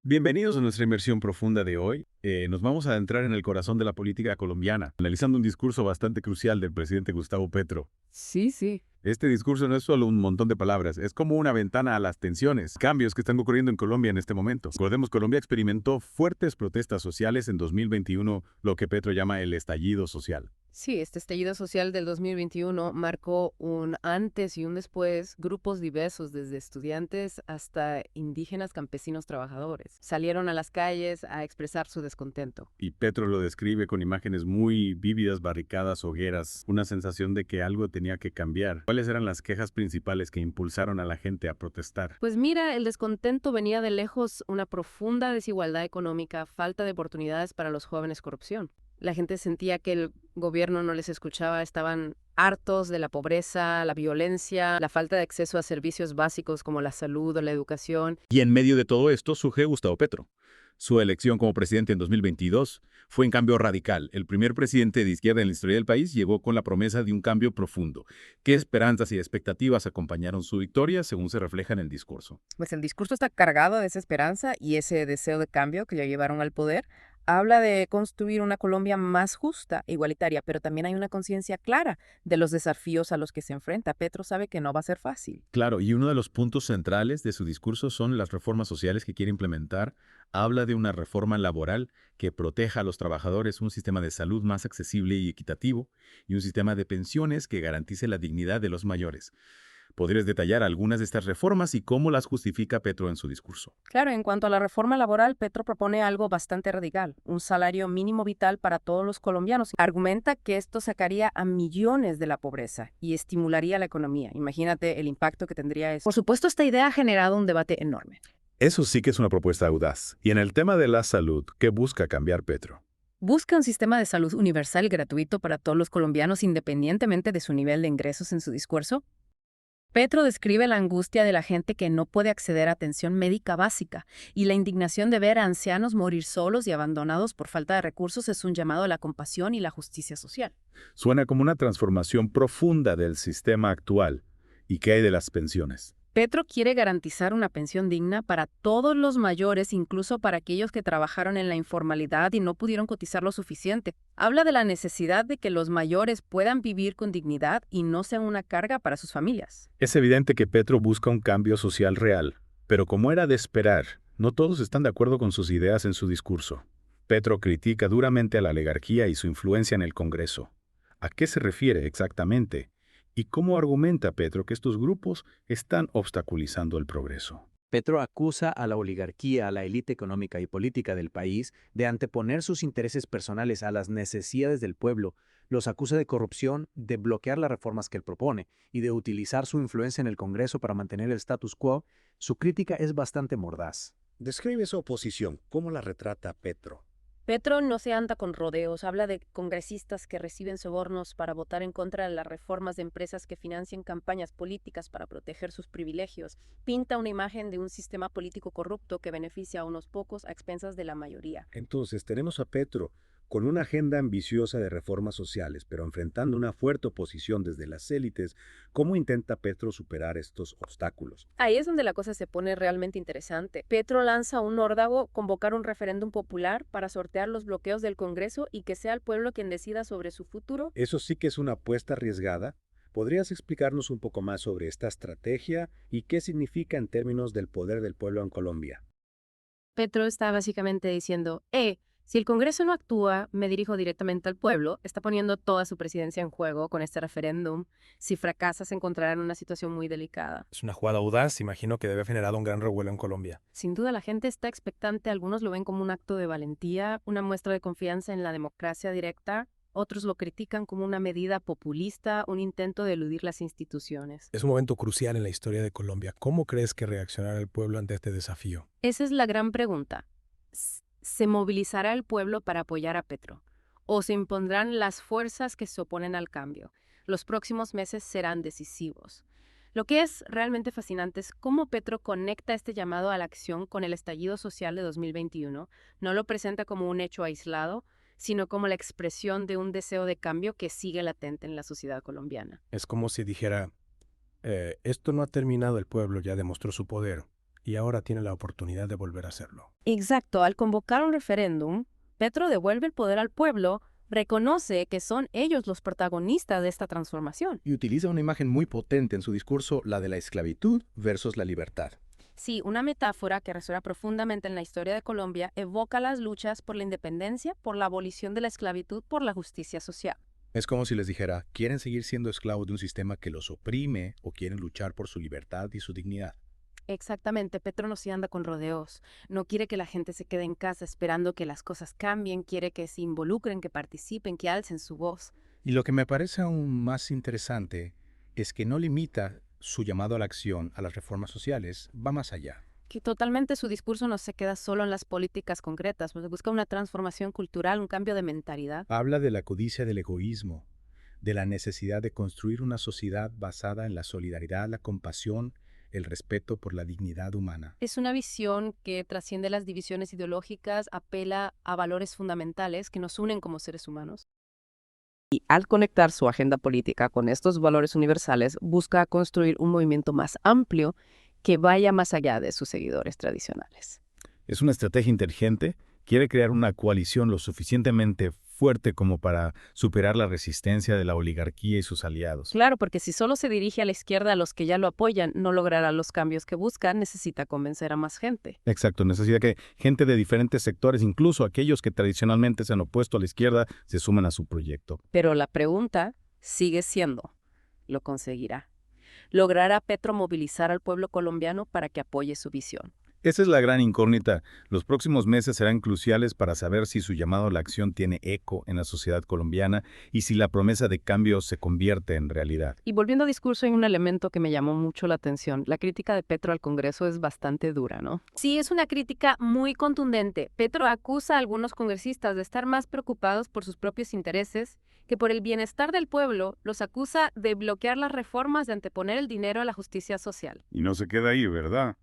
Bienvenidos a nuestra inmersión profunda de hoy. Nos vamos a adentrar en el corazón de la política colombiana, analizando un discurso bastante crucial del presidente Gustavo Petro. Sí, sí. Este discurso no es solo un montón de palabras, es como una ventana a las tensiones, cambios que están ocurriendo en Colombia en este momento. Recordemos, Colombia experimentó fuertes protestas sociales en 2021, lo que Petro llama el estallido social. Sí, este estallido social del 2021 marcó un antes y un después. Grupos diversos, desde estudiantes hasta indígenas, campesinos, trabajadores, salieron a las calles a expresar su descontento. Y Petro lo describe con imágenes muy vívidas, barricadas, hogueras, una sensación de que algo tenía que cambiar. ¿Cuáles eran las quejas principales que impulsaron a la gente a protestar? Pues mira, el descontento venía de lejos: una profunda desigualdad económica, falta de oportunidades para los jóvenes, corrupción. La gente sentía que el gobierno no les escuchaba, estaban hartos de la pobreza, la violencia, la falta de acceso a servicios básicos como la salud o la educación. Y en medio de todo esto surge Gustavo Petro. Su elección como presidente en 2022 fue un cambio radical. El primer presidente de izquierda en la historia del país llegó con la promesa de un cambio profundo. ¿Qué esperanzas y expectativas acompañaron su victoria según se refleja en el discurso? Pues el discurso está cargado de esa esperanza y ese deseo de cambio que ya llevaron al poder. Habla de construir una Colombia más justa, igualitaria, pero también hay una conciencia clara de los desafíos a los que se enfrenta. Petro sabe que no va a ser fácil. Claro, y uno de los puntos centrales de su discurso son las reformas sociales que quiere implementar. Habla de una reforma laboral que proteja a los trabajadores, un sistema de salud más accesible y equitativo, y un sistema de pensiones que garantice la dignidad de los mayores. ¿Podrías detallar algunas de estas reformas y cómo las justifica Petro en su discurso? Claro, en cuanto a la reforma laboral, Petro propone algo bastante radical: un salario mínimo vital para todos los colombianos. Argumenta que esto sacaría a millones de la pobreza y estimularía la economía. Imagínate el impacto que tendría eso. Por supuesto, esta idea ha generado un debate enorme. Eso sí que es una propuesta audaz. Y en el tema de la salud, ¿qué busca cambiar Petro? Busca un sistema de salud universal y gratuito para todos los colombianos, independientemente de su nivel de ingresos. En su discurso, Petro describe la angustia de la gente que no puede acceder a atención médica básica, y la indignación de ver a ancianos morir solos y abandonados por falta de recursos. Es un llamado a la compasión y la justicia social. Suena como una transformación profunda del sistema actual. ¿Y qué hay de las pensiones? Petro quiere garantizar una pensión digna para todos los mayores, incluso para aquellos que trabajaron en la informalidad y no pudieron cotizar lo suficiente. Habla de la necesidad de que los mayores puedan vivir con dignidad y no sean una carga para sus familias. Es evidente que Petro busca un cambio social real, pero como era de esperar, no todos están de acuerdo con sus ideas en su discurso. Petro critica duramente a la oligarquía y su influencia en el Congreso. ¿A qué se refiere exactamente? ¿Y cómo argumenta Petro que estos grupos están obstaculizando el progreso? Petro acusa a la oligarquía, a la élite económica y política del país, de anteponer sus intereses personales a las necesidades del pueblo. Los acusa de corrupción, de bloquear las reformas que él propone y de utilizar su influencia en el Congreso para mantener el status quo. Su crítica es bastante mordaz. Describe esa oposición, ¿cómo la retrata Petro? Petro no se anda con rodeos, habla de congresistas que reciben sobornos para votar en contra de las reformas, de empresas que financian campañas políticas para proteger sus privilegios. Pinta una imagen de un sistema político corrupto que beneficia a unos pocos a expensas de la mayoría. Entonces tenemos a Petro con una agenda ambiciosa de reformas sociales, pero enfrentando una fuerte oposición desde las élites. ¿Cómo intenta Petro superar estos obstáculos? Ahí es donde la cosa se pone realmente interesante. Petro lanza un órdago: convocar un referéndum popular para sortear los bloqueos del Congreso y que sea el pueblo quien decida sobre su futuro. Eso sí que es una apuesta arriesgada. ¿Podrías explicarnos un poco más sobre esta estrategia y qué significa en términos del poder del pueblo en Colombia? Petro está básicamente diciendo: si el Congreso no actúa, me dirijo directamente al pueblo. Está poniendo toda su presidencia en juego con este referéndum. Si fracasa, se encontrará en una situación muy delicada. Es una jugada audaz, imagino que debe haber generado un gran revuelo en Colombia. Sin duda, la gente está expectante. Algunos lo ven como un acto de valentía, una muestra de confianza en la democracia directa. Otros lo critican como una medida populista, un intento de eludir las instituciones. Es un momento crucial en la historia de Colombia. ¿Cómo crees que reaccionará el pueblo ante este desafío? Esa es la gran pregunta. ¿Se movilizará el pueblo para apoyar a Petro? ¿O se impondrán las fuerzas que se oponen al cambio? Los próximos meses serán decisivos. Lo que es realmente fascinante es cómo Petro conecta este llamado a la acción con el estallido social de 2021. No lo presenta como un hecho aislado, sino como la expresión de un deseo de cambio que sigue latente en la sociedad colombiana. Es como si dijera, esto no ha terminado, el pueblo ya demostró su poder. y ahora tiene la oportunidad de volver a hacerlo. Exacto, al convocar un referéndum, Petro devuelve el poder al pueblo, reconoce que son ellos los protagonistas de esta transformación. Y utiliza una imagen muy potente en su discurso, la de la esclavitud versus la libertad. Sí, una metáfora que resuena profundamente en la historia de Colombia evoca las luchas por la independencia, por la abolición de la esclavitud, por la justicia social. Es como si les dijera, ¿quieren seguir siendo esclavos de un sistema que los oprime o quieren luchar por su libertad y su dignidad? Exactamente, Petro no se anda con rodeos, no quiere que la gente se quede en casa esperando que las cosas cambien, quiere que se involucren, que participen, que alcen su voz. Y lo que me parece aún más interesante es que no limita su llamado a la acción a las reformas sociales, va más allá. Que totalmente su discurso no se queda solo en las políticas concretas, pues busca una transformación cultural, un cambio de mentalidad. Habla de la codicia del egoísmo, de la necesidad de construir una sociedad basada en la solidaridad, la compasión, el respeto por la dignidad humana. Es una visión que trasciende las divisiones ideológicas, apela a valores fundamentales que nos unen como seres humanos. Y al conectar su agenda política con estos valores universales, busca construir un movimiento más amplio que vaya más allá de sus seguidores tradicionales. Es una estrategia inteligente, quiere crear una coalición lo suficientemente fuerte como para superar la resistencia de la oligarquía y sus aliados. Claro, porque si solo se dirige a la izquierda a los que ya lo apoyan, no logrará los cambios que busca, necesita convencer a más gente. Exacto, necesita que gente de diferentes sectores, incluso aquellos que tradicionalmente se han opuesto a la izquierda, se sumen a su proyecto. Pero la pregunta sigue siendo, ¿lo conseguirá? ¿Logrará Petro movilizar al pueblo colombiano para que apoye su visión? Esa es la gran incógnita. Los próximos meses serán cruciales para saber si su llamado a la acción tiene eco en la sociedad colombiana y si la promesa de cambio se convierte en realidad. Y volviendo al discurso, hay un elemento que me llamó mucho la atención. La crítica de Petro al Congreso es bastante dura, ¿no? Sí, es una crítica muy contundente. Petro acusa a algunos congresistas de estar más preocupados por sus propios intereses que por el bienestar del pueblo. Los acusa de bloquear las reformas, de anteponer el dinero a la justicia social. Y no se queda ahí, ¿verdad?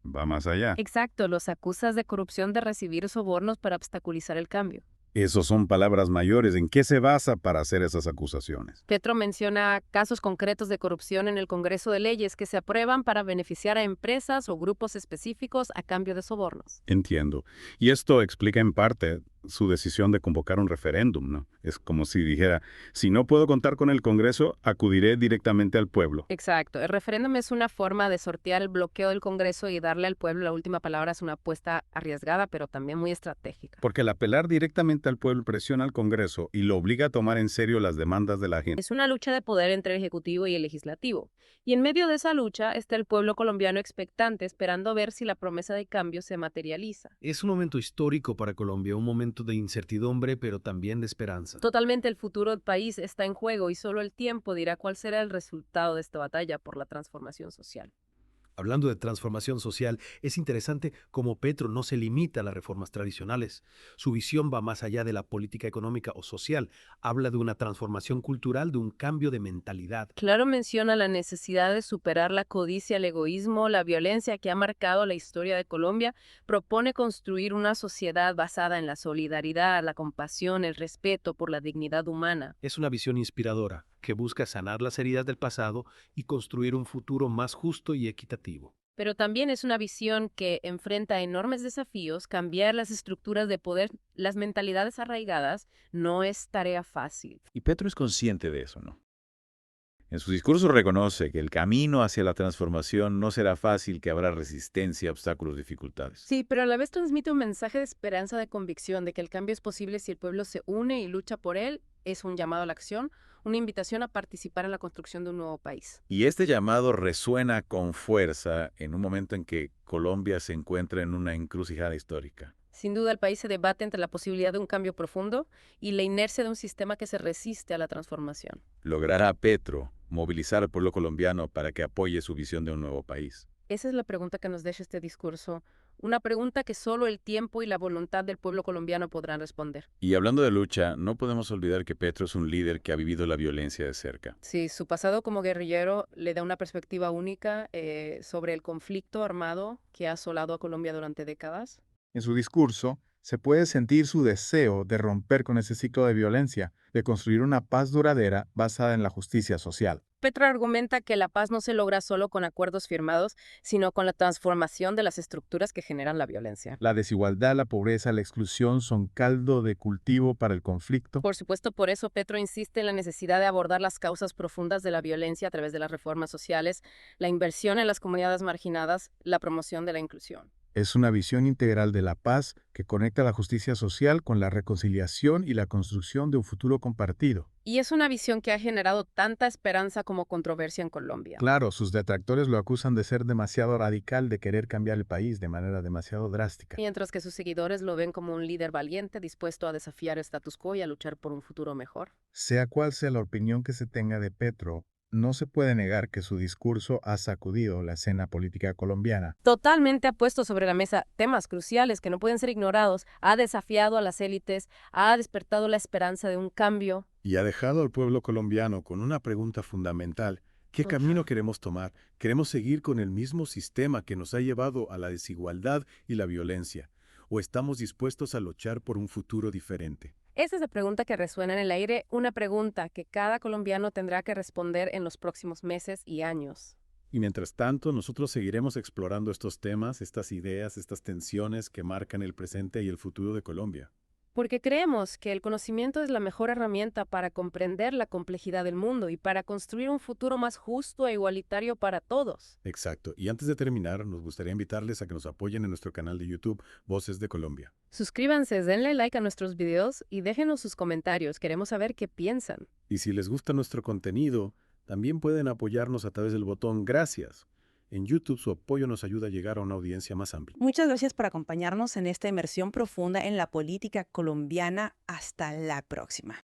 Va más allá. Exacto, los acusa de corrupción, de recibir sobornos para obstaculizar el cambio. Esos son palabras mayores. ¿En qué se basa para hacer esas acusaciones? Petro menciona casos concretos de corrupción en el Congreso de Leyes que se aprueban para beneficiar a empresas o grupos específicos a cambio de sobornos. Entiendo. Y esto explica en parte su decisión de convocar un referéndum, ¿no? Es como si dijera, si no puedo contar con el Congreso, acudiré directamente al pueblo. Exacto. El referéndum es una forma de sortear el bloqueo del Congreso y darle al pueblo la última palabra. Es una apuesta arriesgada, pero también muy estratégica. Porque el apelar directamente al pueblo presiona al Congreso y lo obliga a tomar en serio las demandas de la gente. Es una lucha de poder entre el Ejecutivo y el Legislativo. Y en medio de esa lucha está el pueblo colombiano expectante, esperando ver si la promesa de cambio se materializa. Es un momento histórico para Colombia, un momento de incertidumbre, pero también de esperanza. Totalmente el futuro del país está en juego y solo el tiempo dirá cuál será el resultado de esta batalla por la transformación social. Hablando de transformación social, es interesante cómo Petro no se limita a las reformas tradicionales. Su visión va más allá de la política económica o social. Habla de una transformación cultural, de un cambio de mentalidad. Claro, menciona la necesidad de superar la codicia, el egoísmo, la violencia que ha marcado la historia de Colombia. Propone construir una sociedad basada en la solidaridad, la compasión, el respeto por la dignidad humana. Es una visión inspiradora que busca sanar las heridas del pasado y construir un futuro más justo y equitativo. Pero también es una visión que enfrenta enormes desafíos. Cambiar las estructuras de poder, las mentalidades arraigadas, no es tarea fácil. Y Petro es consciente de eso, ¿no? En su discurso reconoce que el camino hacia la transformación no será fácil, que habrá resistencia, obstáculos, dificultades. Sí, pero a la vez transmite un mensaje de esperanza, de convicción, de que el cambio es posible si el pueblo se une y lucha por él. Es un llamado a la acción, una invitación a participar en la construcción de un nuevo país. Y este llamado resuena con fuerza en un momento en que Colombia se encuentra en una encrucijada histórica. Sin duda, el país se debate entre la posibilidad de un cambio profundo y la inercia de un sistema que se resiste a la transformación. ¿Logrará Petro movilizar al pueblo colombiano para que apoye su visión de un nuevo país? Esa es la pregunta que nos deja este discurso. Una pregunta que solo el tiempo y la voluntad del pueblo colombiano podrán responder. Y hablando de lucha, no podemos olvidar que Petro es un líder que ha vivido la violencia de cerca. Sí, su pasado como guerrillero le da una perspectiva única sobre el conflicto armado que ha asolado a Colombia durante décadas. En su discurso, Se puede sentir su deseo de romper con ese ciclo de violencia, de construir una paz duradera basada en la justicia social. Petro argumenta que la paz no se logra solo con acuerdos firmados, sino con la transformación de las estructuras que generan la violencia. La desigualdad, la pobreza, la exclusión son caldo de cultivo para el conflicto. Por supuesto, por eso Petro insiste en la necesidad de abordar las causas profundas de la violencia a través de las reformas sociales, la inversión en las comunidades marginadas, la promoción de la inclusión. Es una visión integral de la paz que conecta la justicia social con la reconciliación y la construcción de un futuro compartido. Y es una visión que ha generado tanta esperanza como controversia en Colombia. Claro, sus detractores lo acusan de ser demasiado radical, de querer cambiar el país de manera demasiado drástica. Mientras que sus seguidores lo ven como un líder valiente, dispuesto a desafiar el status quo y a luchar por un futuro mejor. Sea cual sea la opinión que se tenga de Petro, no se puede negar que su discurso ha sacudido la escena política colombiana. Totalmente ha puesto sobre la mesa temas cruciales que no pueden ser ignorados, ha desafiado a las élites, ha despertado la esperanza de un cambio. Y ha dejado al pueblo colombiano con una pregunta fundamental. ¿Qué camino queremos tomar? ¿Queremos seguir con el mismo sistema que nos ha llevado a la desigualdad y la violencia? ¿O estamos dispuestos a luchar por un futuro diferente? Esa es la pregunta que resuena en el aire, una pregunta que cada colombiano tendrá que responder en los próximos meses y años. Y mientras tanto, nosotros seguiremos explorando estos temas, estas ideas, estas tensiones que marcan el presente y el futuro de Colombia. Porque creemos que el conocimiento es la mejor herramienta para comprender la complejidad del mundo y para construir un futuro más justo e igualitario para todos. Exacto. Y antes de terminar, nos gustaría invitarles a que nos apoyen en nuestro canal de YouTube, Voces de Colombia. Suscríbanse, denle like a nuestros videos y déjenos sus comentarios. Queremos saber qué piensan. Y si les gusta nuestro contenido, también pueden apoyarnos a través del botón Gracias. En YouTube su apoyo nos ayuda a llegar a una audiencia más amplia. Muchas gracias por acompañarnos en esta inmersión profunda en la política colombiana. Hasta la próxima.